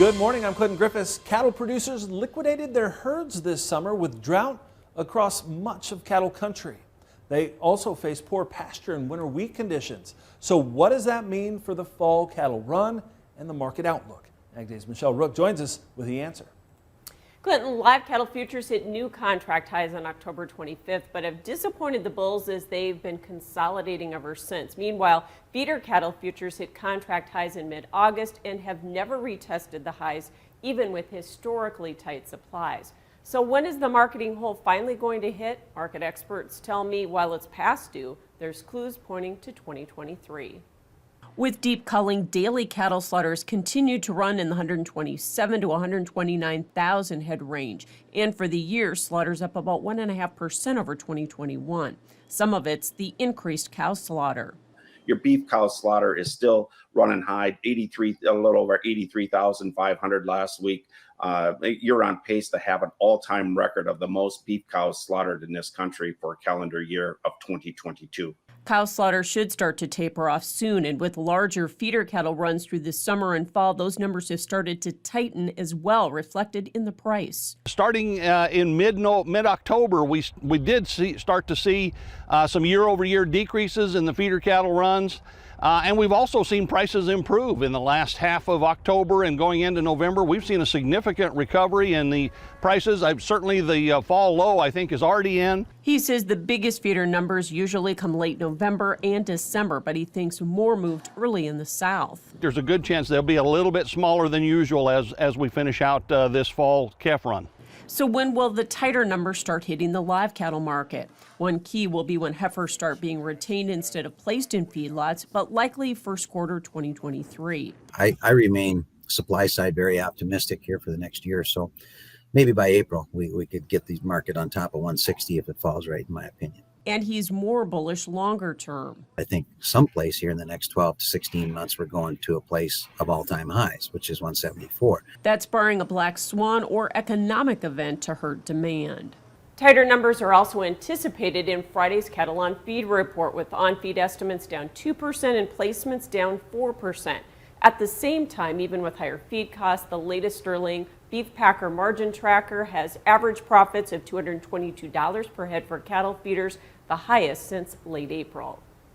Good morning, I'm Clinton Griffiths. Cattle producers liquidated their herds this summer with drought across much of cattle country. They also face poor pasture and winter wheat conditions. So what does that mean for the fall cattle run and the market outlook? AgDay's Michelle Rook joins us with the answer. Clinton, live cattle futures hit new contract highs on October 25th, but have disappointed the bulls as they've been consolidating ever since. Meanwhile, feeder cattle futures hit contract highs in mid-August and have never retested the highs, even with historically tight supplies. So when is the marketing hole finally going to hit? Market experts tell me while it's past due, there's clues pointing to 2023. With deep culling, daily cattle slaughters continue to run in the 127 to 129,000 head range. And for the year, slaughters up about 1.5% over 2021. Some of it's the increased cow slaughter. Your beef cow slaughter is still running high, a little over 83,500 last week. You're on pace to have an all-time record of the most beef cows slaughtered in this country for a calendar year of 2022. Cow slaughter should start to taper off soon, and with larger feeder cattle runs through the summer and fall, those numbers have started to tighten as well, reflected in the price. Starting in mid-October, we did start to see some year-over-year decreases in the feeder cattle runs. And we've also seen prices improve in the last half of October and going into November. We've seen a significant recovery in the prices. Certainly the fall low, I think, is already in. He says the biggest feeder numbers usually come late November and December, but he thinks more moved early in the south. There's a good chance they'll be a little bit smaller than usual as we finish out this fall calf run. So when will the tighter numbers start hitting the live cattle market? One key will be when heifers start being retained instead of placed in feedlots, but likely first quarter 2023. I remain supply side very optimistic here for the next year or so. Maybe by April, we could get the market on top of 160 if it falls right, in my opinion. And he's more bullish longer term. I think someplace here in the next 12 to 16 months, we're going to a place of all-time highs, which is 174. That's barring a black swan or economic event to hurt demand. Tighter numbers are also anticipated in Friday's cattle on feed report, with on-feed estimates down 2% and placements down 4%. At the same time, even with higher feed costs, the latest Sterling beef packer margin tracker has average profits of $222 per head for cattle feeders, the highest since late April.